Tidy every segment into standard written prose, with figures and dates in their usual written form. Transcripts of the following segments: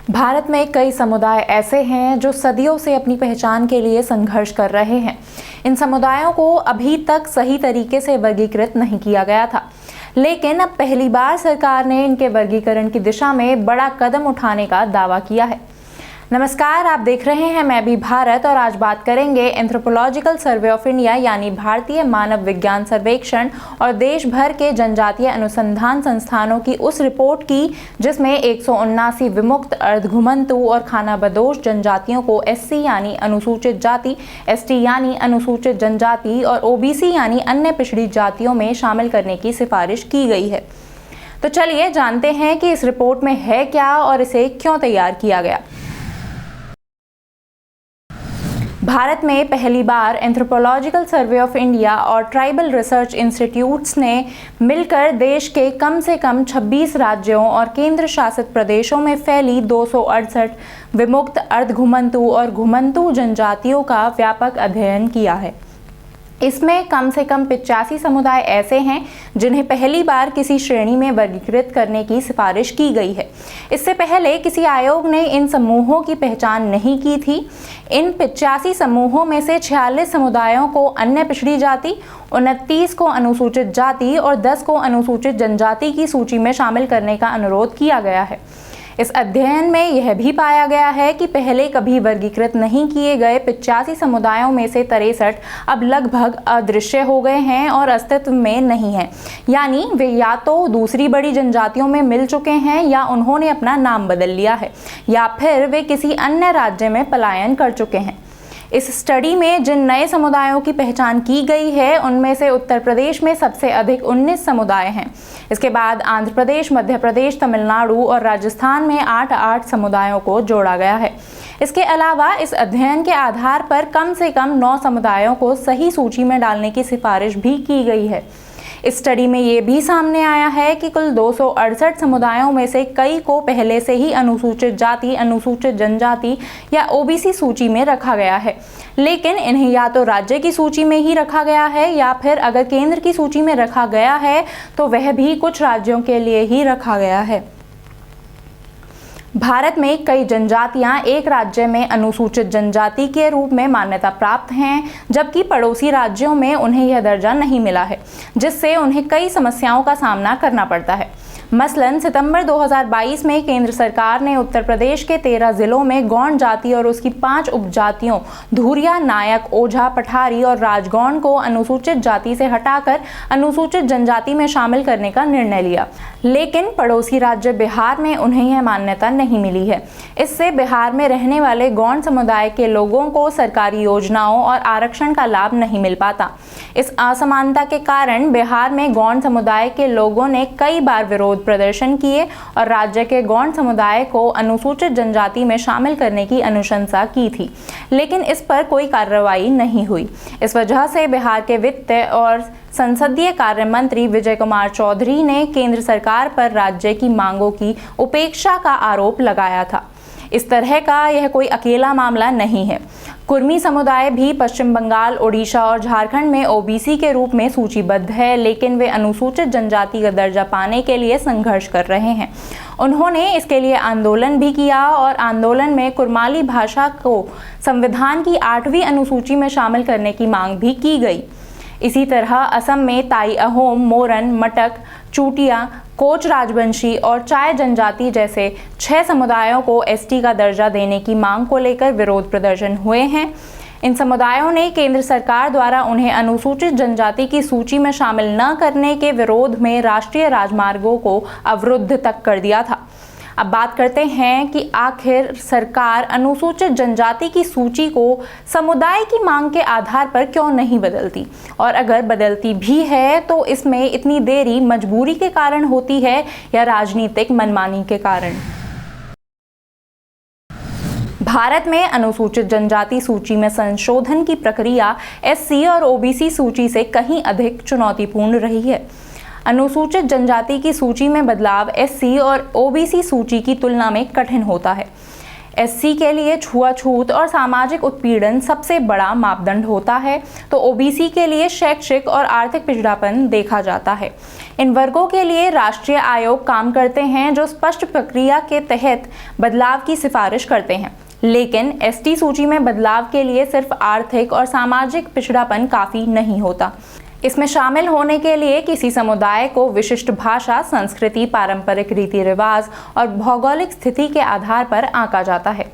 भारत में कई समुदाय ऐसे हैं जो सदियों से अपनी पहचान के लिए संघर्ष कर रहे हैं। इन समुदायों को अभी तक सही तरीके से वर्गीकृत नहीं किया गया था, लेकिन अब पहली बार सरकार ने इनके वर्गीकरण की दिशा में बड़ा कदम उठाने का दावा किया है। नमस्कार, आप देख रहे हैं मैं भी भारत और आज बात करेंगे एंथ्रोपोलॉजिकल सर्वे ऑफ इंडिया यानी भारतीय मानव विज्ञान सर्वेक्षण और देश भर के जनजातीय अनुसंधान संस्थानों की उस रिपोर्ट की जिसमें 179 विमुक्त, अर्धघुमंतु और खानाबदोश जनजातियों को एससी यानी अनुसूचित जाति, एसटी यानी अनुसूचित जनजाति और ओबीसी यानी अन्य पिछड़ी जातियों में शामिल करने की सिफारिश की गई है। तो चलिए जानते हैं कि इस रिपोर्ट में है क्या और इसे क्यों तैयार किया गया। भारत में पहली बार एंथ्रोपोलॉजिकल सर्वे ऑफ इंडिया और ट्राइबल रिसर्च इंस्टीट्यूट्स ने मिलकर देश के कम से कम 26 राज्यों और केंद्र शासित प्रदेशों में फैली 268 विमुक्त, अर्धघुमंतु और घुमंतु जनजातियों का व्यापक अध्ययन किया है। इसमें कम से कम 85 समुदाय ऐसे हैं जिन्हें पहली बार किसी श्रेणी में वर्गीकृत करने की सिफारिश की गई है। इससे पहले किसी आयोग ने इन समूहों की पहचान नहीं की थी। इन 85 समूहों में से 46 समुदायों को अन्य पिछड़ी जाति, 29 को अनुसूचित जाति और 10 को अनुसूचित जनजाति की सूची में शामिल करने का अनुरोध किया गया है। इस अध्ययन में यह भी पाया गया है कि पहले कभी वर्गीकृत नहीं किए गए 85 समुदायों में से 63 अब लगभग अदृश्य हो गए हैं और अस्तित्व में नहीं हैं। यानी वे या तो दूसरी बड़ी जनजातियों में मिल चुके हैं या उन्होंने अपना नाम बदल लिया है या फिर वे किसी अन्य राज्य में पलायन कर चुके हैं। इस स्टडी में जिन नए समुदायों की पहचान की गई है उनमें से उत्तर प्रदेश में सबसे अधिक 19 समुदाय हैं। इसके बाद आंध्र प्रदेश, मध्य प्रदेश, तमिलनाडु और राजस्थान में 8 समुदायों को जोड़ा गया है। इसके अलावा इस अध्ययन के आधार पर कम से कम 9 समुदायों को सही सूची में डालने की सिफारिश भी की गई है। इस स्टडी में ये भी सामने आया है कि कुल 268 समुदायों में से कई को पहले से ही अनुसूचित जाति, अनुसूचित जनजाति या ओबीसी सूची में रखा गया है, लेकिन इन्हें या तो राज्य की सूची में ही रखा गया है या फिर अगर केंद्र की सूची में रखा गया है तो वह भी कुछ राज्यों के लिए ही रखा गया है। भारत में कई जनजातियां एक राज्य में अनुसूचित जनजाति के रूप में मान्यता प्राप्त हैं, जबकि पड़ोसी राज्यों में उन्हें यह दर्जा नहीं मिला है, जिससे उन्हें कई समस्याओं का सामना करना पड़ता है। मसलन सितंबर 2022 में केंद्र सरकार ने उत्तर प्रदेश के 13 जिलों में गौंड जाति और उसकी 5 उपजातियों धुरिया, नायक, ओझा, पठारी और राजगौंड को अनुसूचित जाति से हटाकर अनुसूचित जनजाति में शामिल करने का निर्णय लिया, लेकिन पड़ोसी राज्य बिहार में उन्हें यह मान्यता नहीं मिली है। इससे बिहार में रहने वाले गौंड समुदाय के लोगों को सरकारी योजनाओं और आरक्षण का लाभ नहीं मिल पाता। इस असमानता के कारण बिहार में गौंड समुदाय के लोगों ने कई बार विरोध प्रदर्शन किए और राज्य के गौंड समुदाय को अनुसूचित जनजाति में शामिल करने की अनुशंसा की थी, लेकिन इस पर कोई कार्रवाई नहीं हुई। इस वजह से बिहार के वित्त और संसदीय कार्य मंत्री विजय कुमार चौधरी ने केंद्र सरकार पर राज्य की मांगों की उपेक्षा का आरोप लगाया था। इस तरह का यह कोई अकेला मामला नहीं है। कुर्मी समुदाय भी पश्चिम बंगाल, ओडिशा और झारखंड में ओबीसी के रूप में सूचीबद्ध है, लेकिन वे अनुसूचित जनजाति का दर्जा पाने के लिए संघर्ष कर रहे हैं। उन्होंने इसके लिए आंदोलन भी किया और आंदोलन में कुरमाली भाषा को संविधान की 8वीं अनुसूची में शामिल करने की मांग भी की गई। इसी तरह असम में ताई अहोम, मोरन, मटक, चूटिया, कोच राजवंशी और चाय जनजाति जैसे 6 समुदायों को एसटी का दर्जा देने की मांग को लेकर विरोध प्रदर्शन हुए हैं। इन समुदायों ने केंद्र सरकार द्वारा उन्हें अनुसूचित जनजाति की सूची में शामिल न करने के विरोध में राष्ट्रीय राजमार्गों को अवरुद्ध तक कर दिया था। अब बात करते हैं कि आखिर सरकार अनुसूचित जनजाति की सूची को समुदाय की मांग के आधार पर क्यों नहीं बदलती, और अगर बदलती भी है तो इसमें इतनी देरी मजबूरी के कारण होती है या राजनीतिक मनमानी के कारण। भारत में अनुसूचित जनजाति सूची में संशोधन की प्रक्रिया एससी और ओबीसी सूची से कहीं अधिक चुनौतीपूर्ण रही है। अनुसूचित जनजाति की सूची में बदलाव एससी और ओबीसी सूची की तुलना में कठिन होता है। एससी के लिए छुआछूत और सामाजिक उत्पीड़न सबसे बड़ा मापदंड होता है, तो ओबीसी के लिए शैक्षिक और आर्थिक पिछड़ापन देखा जाता है। इन वर्गों के लिए राष्ट्रीय आयोग काम करते हैं जो स्पष्ट प्रक्रिया के तहत बदलाव की सिफारिश करते हैं, लेकिन एसटी सूची में बदलाव के लिए सिर्फ आर्थिक और सामाजिक पिछड़ापन काफ़ी नहीं होता। इसमें शामिल होने के लिए किसी समुदाय को विशिष्ट भाषा, संस्कृति, पारंपरिक रीति रिवाज और भौगोलिक स्थिति के आधार पर आंका जाता है।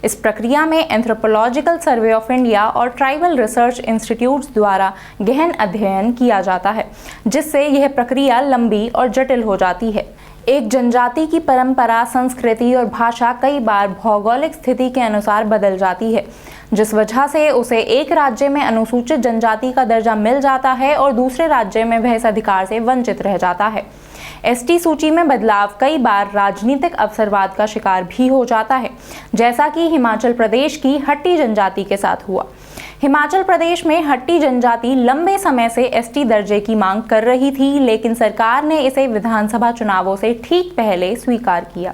इस प्रक्रिया में एंथ्रोपोलॉजिकल सर्वे ऑफ इंडिया और ट्राइबल रिसर्च इंस्टीट्यूट्स द्वारा गहन अध्ययन किया जाता है, जिससे यह प्रक्रिया लंबी और जटिल हो जाती है। एक जनजाति की परंपरा, संस्कृति और भाषा कई बार भौगोलिक स्थिति के अनुसार बदल जाती है, जिस वजह से उसे एक राज्य में अनुसूचित जनजाति का दर्जा मिल जाता है और दूसरे राज्य में वह इस अधिकार से वंचित रह जाता है। एसटी सूची में बदलाव कई बार राजनीतिक अवसरवाद का शिकार भी हो जाता है, जैसा कि हिमाचल प्रदेश की हट्टी जनजाति के साथ हुआ। हिमाचल प्रदेश में हट्टी जनजाति लंबे समय से एसटी दर्जे की मांग कर रही थी, लेकिन सरकार ने इसे विधानसभा चुनावों से ठीक पहले स्वीकार किया।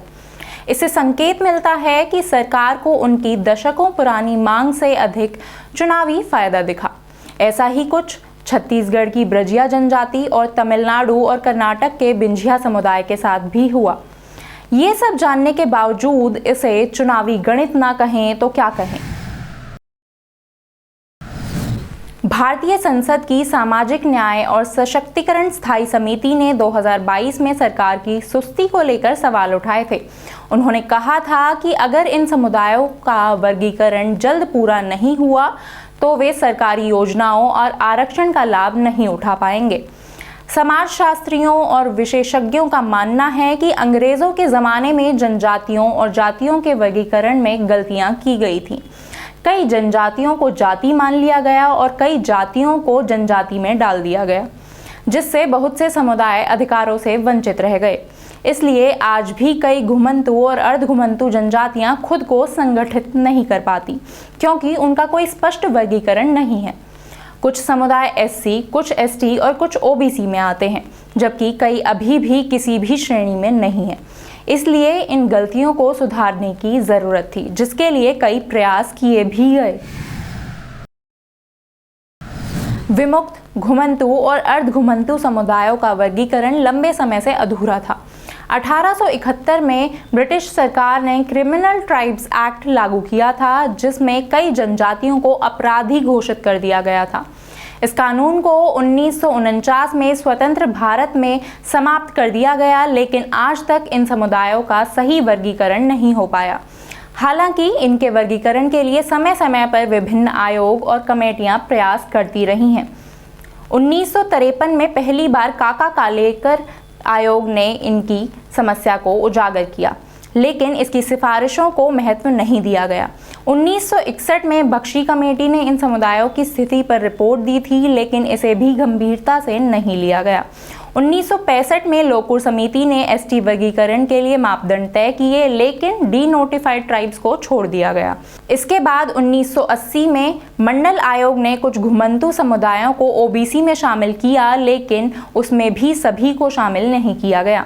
इससे संकेत मिलता है कि सरकार को उनकी दशकों पुरानी मांग से अधिक चुनावी फायदा दिखा। ऐसा ही कुछ छत्तीसगढ़ की ब्रजिया जनजाति और तमिलनाडु और कर्नाटक के बिंझिया समुदाय के साथ भी हुआ। ये सब जानने के बावजूद इसे चुनावी गणित ना कहें तो क्या कहें। भारतीय संसद की सामाजिक न्याय और सशक्तिकरण स्थायी समिति ने 2022 में सरकार की सुस्ती को लेकर सवाल उठाए थे। उन्होंने कहा था कि अगर इन समुदायों का वर्गीकरण जल्द पूरा नहीं हुआ तो वे सरकारी योजनाओं और आरक्षण का लाभ नहीं उठा पाएंगे। समाजशास्त्रियों और विशेषज्ञों का मानना है कि अंग्रेजों के ज़माने में जनजातियों और जातियों के वर्गीकरण में गलतियां की गई थीं। कई जनजातियों को जाति मान लिया गया और कई जातियों को जनजाति में डाल दिया गया, जिससे बहुत से समुदाय अधिकारों से वंचित रह गए। इसलिए आज भी कई घुमंतु और अर्धघुमंतु जनजातियां खुद को संगठित नहीं कर पाती, क्योंकि उनका कोई स्पष्ट वर्गीकरण नहीं है। कुछ समुदाय एससी, कुछ एसटी और कुछ ओबीसी में आते हैं, जबकि कई अभी भी किसी भी श्रेणी में नहीं है। इसलिए इन गलतियों को सुधारने की जरूरत थी, जिसके लिए कई प्रयास किए भी गए। विमुक्त, घुमंतु और अर्धघुमंतु समुदायों का वर्गीकरण लंबे समय से अधूरा था। 1871 में ब्रिटिश सरकार ने क्रिमिनल ट्राइब्स एक्ट लागू किया था, जिसमें कई जनजातियों को अपराधी घोषित कर दिया गया था। इस कानून को 1949 में स्वतंत्र भारत में समाप्त कर दिया गया, लेकिन आज तक इन समुदायों का सही वर्गीकरण नहीं हो पाया। हालांकि इनके वर्गीकरण के लिए समय समय पर विभिन्न आयोग और कमेटियां प्रयास करती रही हैं। 1953 में पहली बार काका कालेकर आयोग ने इनकी समस्या को उजागर किया, लेकिन इसकी सिफारिशों को महत्व नहीं दिया गया। 1961 में बख्शी कमेटी ने इन समुदायों की स्थिति पर रिपोर्ट दी थी, लेकिन इसे भी गंभीरता से नहीं लिया गया। 1965 में लोकुर समिति ने एसटी वर्गीकरण के लिए मापदंड तय किए, लेकिन डी नोटिफाइड ट्राइब्स को छोड़ दिया गया। इसके बाद 1980 में मंडल आयोग ने कुछ घुमंतु समुदायों को ओबीसी में शामिल किया, लेकिन उसमें भी सभी को शामिल नहीं किया गया।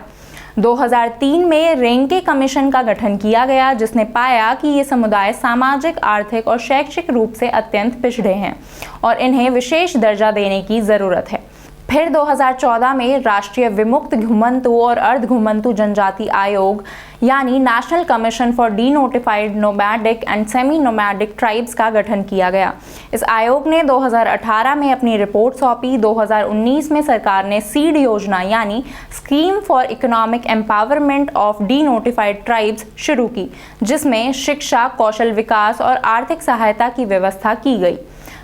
2003 में रेंके कमीशन का गठन किया गया, जिसने पाया कि ये समुदाय सामाजिक, आर्थिक और शैक्षिक रूप से अत्यंत पिछड़े हैं और इन्हें विशेष दर्जा देने की जरूरत है। फिर 2014 में राष्ट्रीय विमुक्त घुमंतु और अर्धघुमंतु जनजाति आयोग यानी national commission for D notified nomadic and semi nomadic tribes का गठन किया गया। इस आयोग ने 2018 में अपनी रिपोर्ट सौंपी। 2019 में सरकार ने सीड योजना यानी scheme for economic empowerment of D notified tribes शुरू की, जिसमें शिक्षा, कौशल विकास और आर्थिक सहायता की व्यवस्था की गई।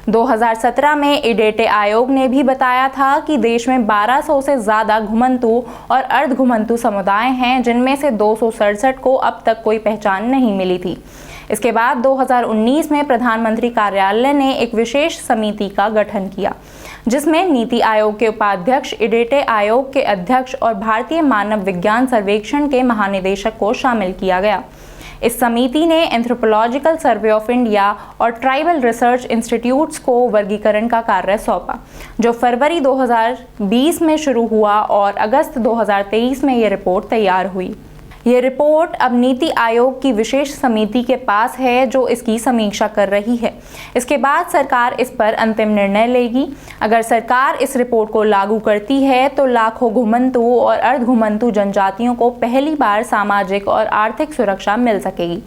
2017 में इडेटे आयोग ने भी बताया था कि देश में 1200 से ज़्यादा घुमंतु और अर्धघुमंतु समुदाय हैं, जिनमें से 267 को अब तक कोई पहचान नहीं मिली थी। इसके बाद 2019 में प्रधानमंत्री कार्यालय ने एक विशेष समिति का गठन किया, जिसमें नीति आयोग के उपाध्यक्ष, इडेटे आयोग के अध्यक्ष और भारतीय मानव विज्ञान सर्वेक्षण के महानिदेशक को शामिल किया गया। इस समिति ने एंथ्रोपोलॉजिकल सर्वे ऑफ इंडिया और ट्राइबल रिसर्च इंस्टीट्यूट्स को वर्गीकरण का कार्य सौंपा, जो फरवरी 2020 में शुरू हुआ और अगस्त 2023 में ये रिपोर्ट तैयार हुई। ये रिपोर्ट अब नीति आयोग की विशेष समिति के पास है जो इसकी समीक्षा कर रही है। इसके बाद सरकार इस पर अंतिम निर्णय लेगी। अगर सरकार इस रिपोर्ट को लागू करती है तो लाखों घुमंतु और अर्ध घुमंतु जनजातियों को पहली बार सामाजिक और आर्थिक सुरक्षा मिल सकेगी।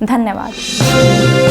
धन्यवाद।